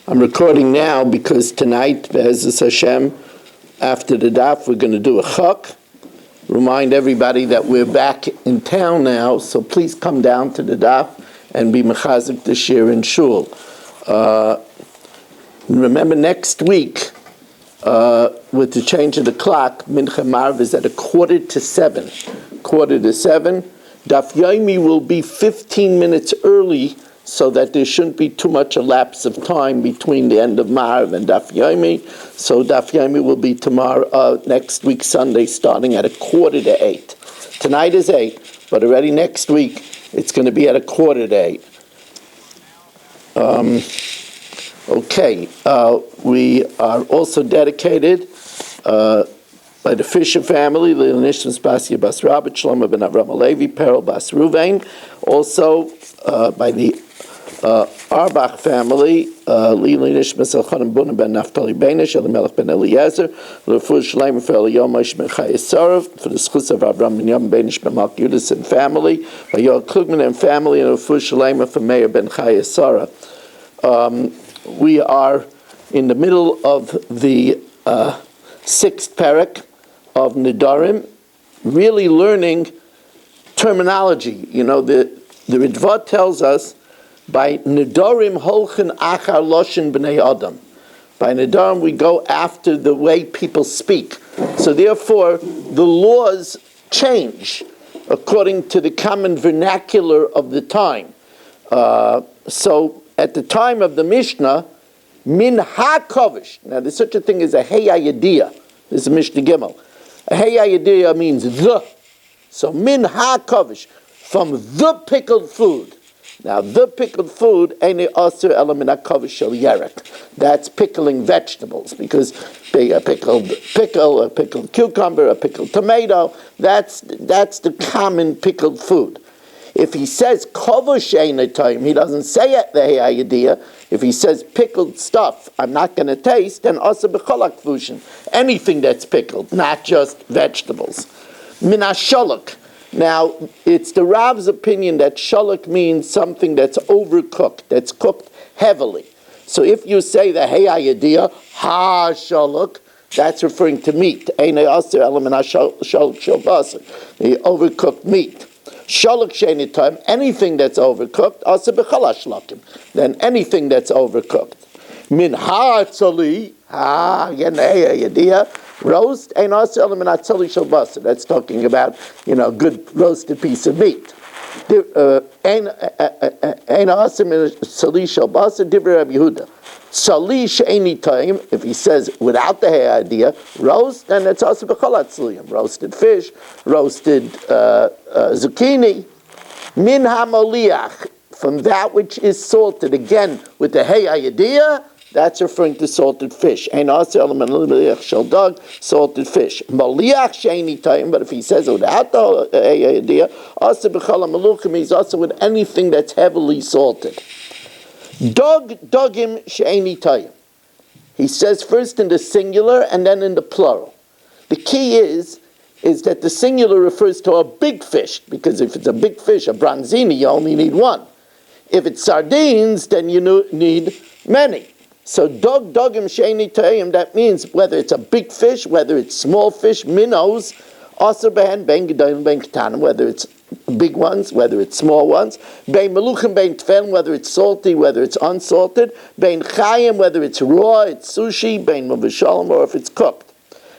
I'm recording now because tonight, Be'ezus Hashem, after the daf, we're going to do a chok. Remind everybody that we're back in town now, so please come down to the daf and be mechazik the shir in shul. Remember, next week, with the change of the clock, Mincha Marv is at 6:45. 6:45. Daf Yomi will be 15 minutes early, so that there shouldn't be too much a lapse of time between the end of Marv and Daf Yomi. So Daf Yomi will be tomorrow, next week Sunday, starting at 7:45. Tonight is 8, but already next week it's going to be at 7:45. Okay, we are also dedicated by the Fisher family, Lila Nishmas Basia Bas Rabbi, Shlomo ben Avram Alevi, Perel Bas Ruvain, also by the Arbach family, Lila Nishmas Elchanan Buna ben Naftali Beinish, Elimelech ben Eliezer, L'Refur Shleim for Yomis ben Chayesarav, for the schus of Avram ben Yom Beinish ben Malk Yudis and family, by Yoel Klugman and family, and L'Refur Shleim for Meir ben Chayesarav. We are in the middle of the 6th parak of Nedarim, really learning terminology. You know, the Ritva tells us, by Nedarim holchen achar loshen b'nei adam. By Nedarim we go after the way people speak. So therefore, the laws change according to the common vernacular of the time. So at the time of the Mishna, min ha-kovish. Now there's such a thing as a hey-ayadiyah. This is Mishna Gimel. A hey-ayadiyah means the. So min ha-kovish, from the pickled food. Now the pickled food, eine aser ela min ha-kovish shel yerek. That's pickling vegetables, because a pickled cucumber, a pickled tomato, that's the common pickled food. If he says kovush eine time, he doesn't say it the hey-ayadiyah. If he says pickled stuff, I'm not going to taste, then asa b'cholak fushin. Anything that's pickled, not just vegetables. Min ha-sholok. Now, it's the Rav's opinion that sholok means something that's overcooked, that's cooked heavily. So if you say the hey-ayadiyah, ha-sholok, that's referring to meat. Eine aser ela min ha-sholok shel basar. The overcooked meat. Sholok sheini time, anything that's overcooked, asa b'chalash lakim. Then anything that's overcooked. Min ha'atzali, roast, ein asa ela min ha'atzali shel basar. That's talking about, good roasted piece of meat. Ein asa min ha'atzali shel basar, divrei Rabbi Yehuda. Sali sheini time, if he says without the hay idea, roast, then it's also b'cholat tzliyim. Roasted fish, roasted zucchini. Min hamoliach, from that which is salted. Again, with the hay idea, that's referring to salted fish. Ein asa element moliach shel dog, salted fish. Moliach sheini time, but if he says without the hay idea, also b'cholat maluchim, he's also with anything that's heavily salted. Dogim she'eni tayim. He says first in the singular and then in the plural. The key is that the singular refers to a big fish, because if it's a big fish, a branzini, you only need one. If it's sardines, then you need many. So dogim she'eni tayim, that means whether it's a big fish, whether it's small fish, minnows, aser behen ben gedolim ben ketanim, whether it's big ones, whether it's small ones, bein meluchim, bein tfen, whether it's salty, whether it's unsalted, bein chayim, whether it's raw, it's sushi, bein mavushalom, or if it's cooked.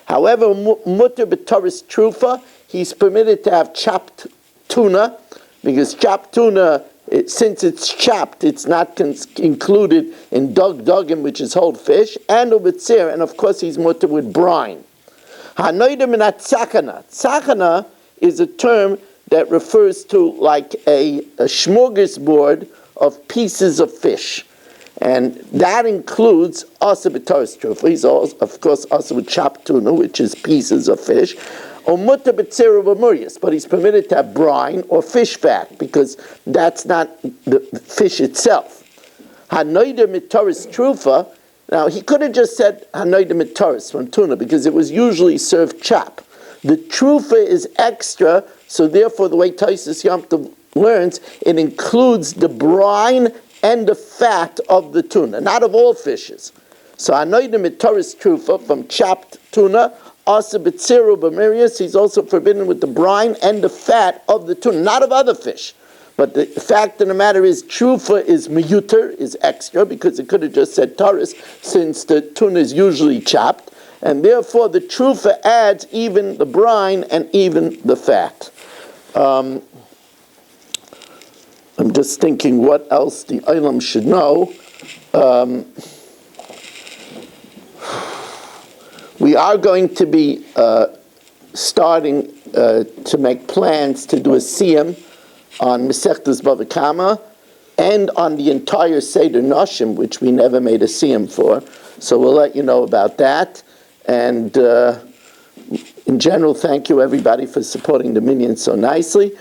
However, mutter b'toris trufa, he's permitted to have chopped tuna, because chopped tuna, since it's chopped, it's not included in dogim, which is whole fish, and ubetzir, and of course he's mutter with brine. Hanoidim minat tzachana. Tzachana is a term that refers to like a smorgasbord of pieces of fish. And that includes asa b'toris trufa. He's also, of course, also with chopped tuna, which is pieces of fish. Or mutta b'tzira b'muryas, but he's permitted to have brine or fish fat, because that's not the fish itself. Hanoida mitoris trufa. Now, he could have just said hanoida mitoris from tuna, because it was usually served chopped. The trufa is extra, so therefore the way Taisus Yom Tov learns, it includes the brine and the fat of the tuna, not of all fishes. So anoidim mitoris trufa from chopped tuna, asa b'tziru b'mirius, he's also forbidden with the brine and the fat of the tuna, not of other fish. But the fact of the matter is, trufa is miyuter, is extra, because it could have just said taurus, since the tuna is usually chopped, and therefore the trufa adds even the brine and even the fat. I'm just thinking what else the Olam should know. We are going to be starting to make plans to do a siyum on Masechtas Bava Kama and on the entire Seder Noshim, which we never made a siyum for. So we'll let you know about that. And in general, thank you everybody for supporting the minyan so nicely.